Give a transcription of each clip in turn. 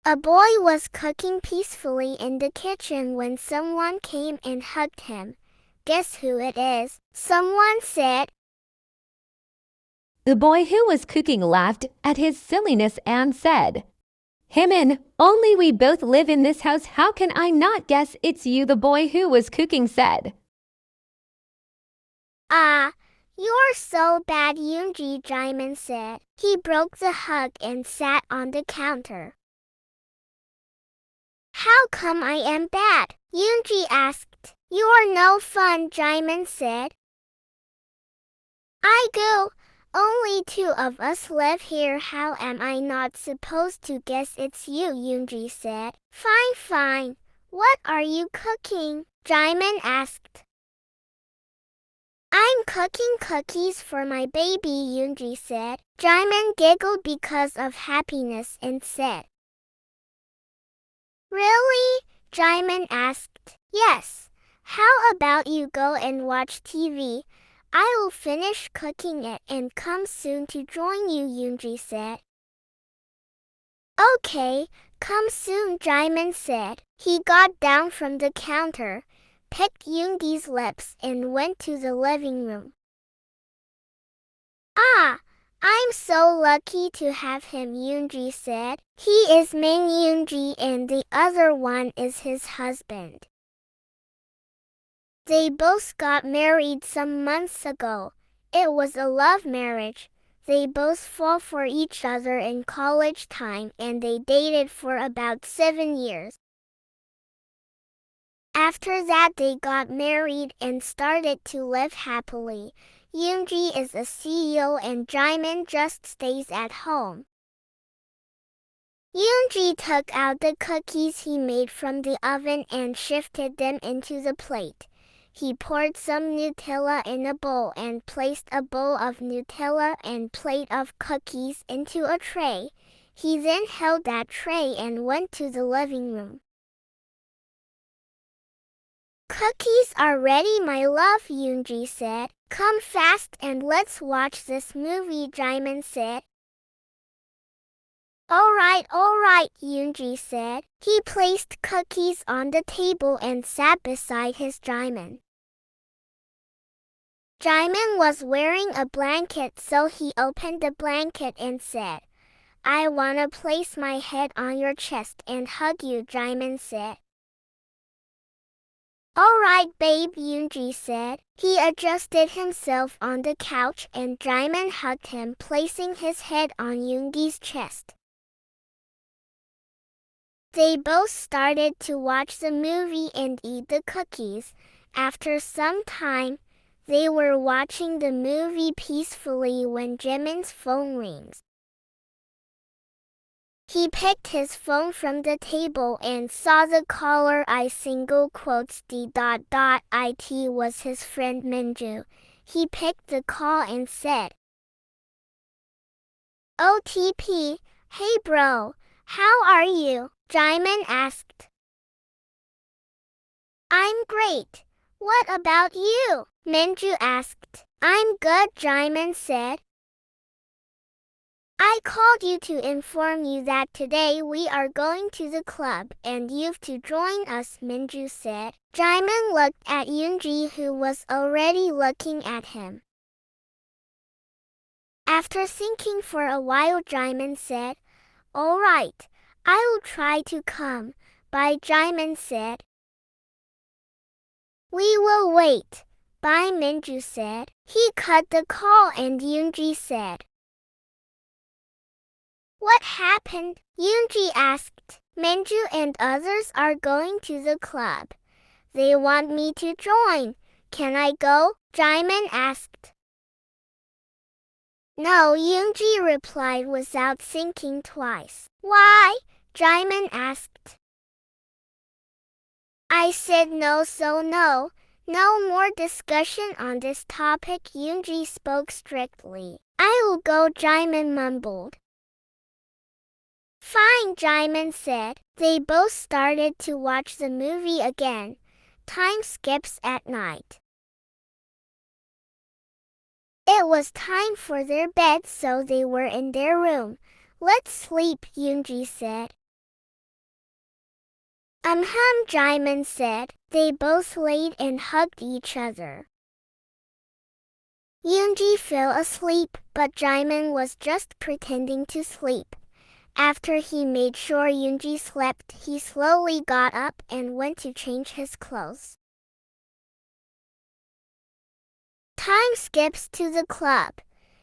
A boy was cooking peacefully in the kitchen when someone came and hugged him. Guess who it is? Someone said. The boy who was cooking laughed at his silliness and said, "Jimin, only we both live in this house. How can I not guess it's you?" The boy who was cooking said. Ah, you're so bad, Yoongi, Jimin said. He broke the hug and sat on the counter. How come I am bad? Yoongi asked. You're no fun, Jimin said. 𝐻𝐸𝐽, only two of us live here. How am I not supposed to guess it's you? Yoongi said. Fine, fine. What are you cooking? Jimin asked. I'm cooking cookies for my baby, Yoongi said. Jimin giggled because of happiness and said, Really? Jimin asked. Yes. How about you go and watch TV? I will finish cooking it and come soon to join you, Yoongi said. Okay, come soon, Jimin said. He got down from the counter, picked Yoongi's lips and went to the living room. Ah, I'm so lucky to have him, Yoongi said. He is Min Yoongi and the other one is his husband. They both got married some months ago. It was a love marriage. They both fall for each other in college time and they dated for about 7 years. After that they got married and started to live happily. Yoongi is a CEO and Jimin just stays at home. Yoongi took out the cookies he made from the oven and shifted them into the plate. He poured some Nutella in a bowl and placed a bowl of Nutella and plate of cookies into a tray. He then held that tray and went to the living room. Cookies are ready, my love, Yoongi said. Come fast and let's watch this movie, Jimin said. All right, Yoongi said. He placed cookies on the table and sat beside his Jimin. Jimin was wearing a blanket, so he opened the blanket and said, I wanna place my head on your chest and hug you, Jimin said. All right, babe, Yoongi said. He adjusted himself on the couch and Jimin hugged him, placing his head on Yoongi's chest. They both started to watch the movie and eat the cookies. After some time, they were watching the movie peacefully when Jimin's phone rings. He picked his phone from the table and saw the caller. 𝐼𝐶𝒏𝒆-𝒔𝒉𝒐𝒕 was his friend Minju. He picked the call and said, OTP, hey bro, how are you? Jimin asked. I'm great. What about you? Minju asked. I'm good, Jimin said. I called you to inform you that today we are going to the club and you've to join us, Minju said. Jimin looked at Yoongi, who was already looking at him. After thinking for a while, Jimin said, All right, I will try to come. Bye, Jimin said. We will wait. Bye, Minju said. He cut the call and Yoongi said, What happened? Yoongi asked. Minju and others are going to the club. They want me to join. Can I go? Jimin asked. No, Yoongi replied without thinking twice. Why? Jimin asked. I said no, so no. No more discussion on this topic, Yoongi spoke strictly. I will go, Jimin mumbled. Fine, Jimin said. They both started to watch the movie again. Time skips at night. It was time for their bed, so they were in their room. Let's sleep, Yoongi said. Jimin said. They both laid and hugged each other. Yoongi fell asleep, but Jimin was just pretending to sleep. After he made sure Yoongi slept, he slowly got up and went to change his clothes. Time skips to the club.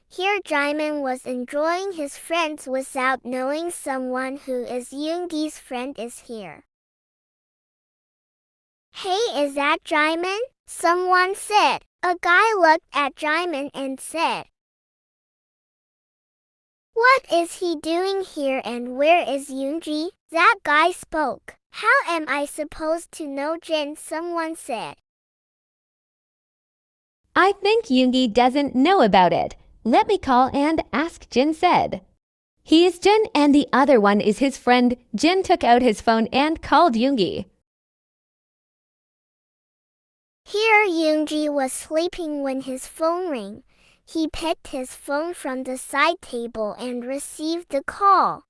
Here Jimin was enjoying his friends without knowing someone who is Yoongi's friend is here. Hey, is that Jimin? Someone said. A guy looked at Jimin and said, "What is he doing here and where is Yoongi?" That guy spoke. "How am I supposed to know Jin?" someone said. I think Yoongi doesn't know about it. Let me call and ask, Jin said. He is Jin and the other one is his friend. Jin took out his phone and called Yoongi. Here Yoongi was sleeping when his phone rang. He picked his phone from the side table and received the call.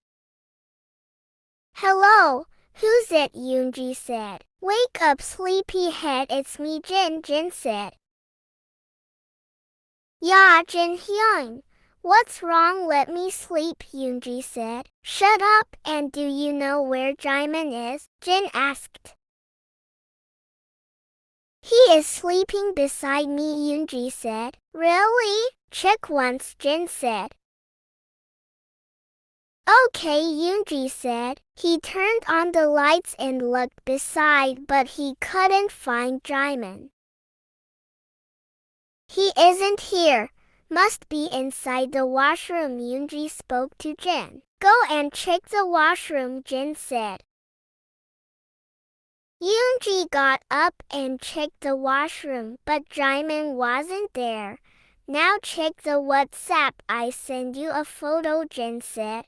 "Hello, who's it?" Yoongi said. "Wake up, sleepyhead, it's me, Jin," Jin said. "Yeah, Jin Hyun. What's wrong? Let me sleep," Yoongi said. "Shut up, and do you know where Jimin is?" Jin asked. "He is sleeping beside me," Yoongi said. "Really? Check once," Jin said. "Okay," Yoongi said. He turned on the lights and looked beside, but he couldn't find Jimin. "He isn't here. Must be inside the washroom," Yoongi spoke to Jin. "Go and check the washroom," Jin said. Yoongi got up and checked the washroom, but Jimin wasn't there. "Now check the WhatsApp, I send you a photo," Jin said.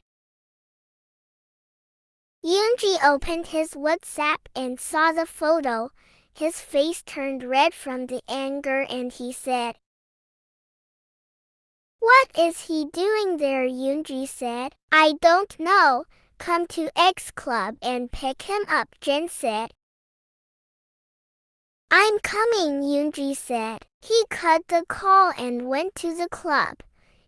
Yoongi opened his WhatsApp and saw the photo. His face turned red from the anger and he said, "What is he doing there?" Yoongi said. "I don't know. Come to X Club and pick him up," Jin said. "I'm coming," Yoongi said. He cut the call and went to the club.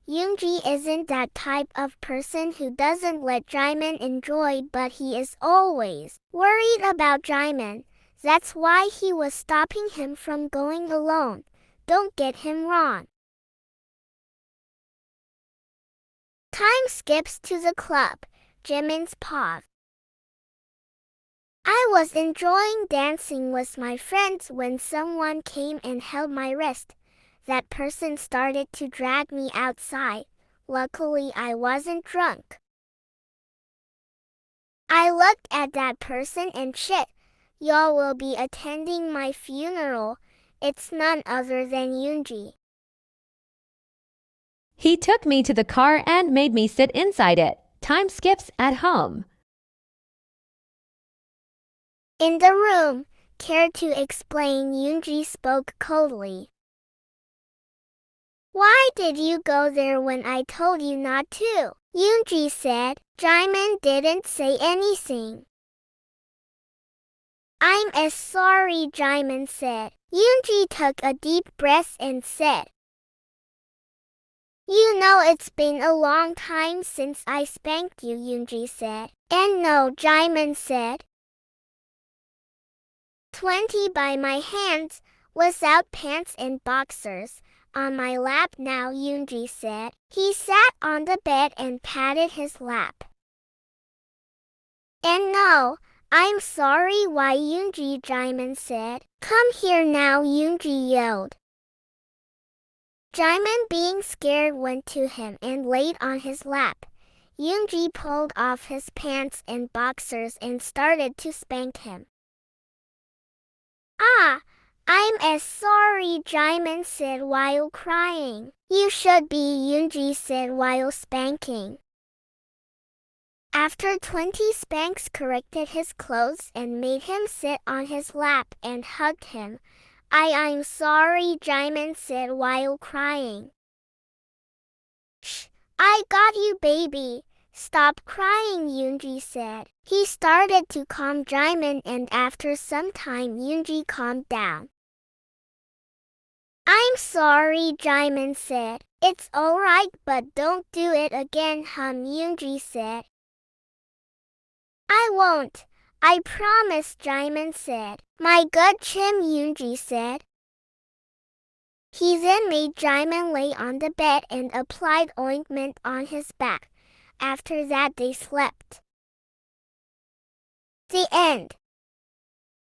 Yoongi isn't that type of person who doesn't let Jimin enjoy, but he is always worried about Jimin. That's why he was stopping him from going alone. Don't get him wrong. Time skips to the club. Jimin's pause. I was enjoying dancing with my friends when someone came and held my wrist. That person started to drag me outside. Luckily, I wasn't drunk. I looked at that person and shit. Y'all will be attending my funeral. It's none other than Yoongi. He took me to the car and made me sit inside it. Time skips at home. In the room, care to explain? Yoongi spoke coldly. Why did you go there when I told you not to? Yoongi said. Jimin didn't say anything. I'm as sorry, Jimin said. Yoongi took a deep breath and said, You know it's been a long time since I spanked you, Yoongi said. And no, Jimin said. 20 by my hands, without pants and boxers, on my lap now, Yoongi said. He sat on the bed and patted his lap. And no, I'm sorry, why Yoongi, Jimin said. Come here now, Yoongi yelled. Jimin, being scared, went to him and laid on his lap. Yoongi pulled off his pants and boxers and started to spank him. Ah, I'm as sorry, Jimin said while crying. You should be, Yoongi said while spanking. After 20 spanks, corrected his clothes and made him sit on his lap and hugged him. I'm sorry, Jimin said while crying. Shh, I got you, baby, Stop crying, Yoongi said. He started to calm Jimin, and after some time Yoongi calmed down. I'm sorry, Jimin said. It's alright, but don't do it again, Yoongi said. I won't. I promise, Jimin said. My good Chim, Yoongi said. He then made Jimin lay on the bed and applied ointment on his back. After that they slept. The end.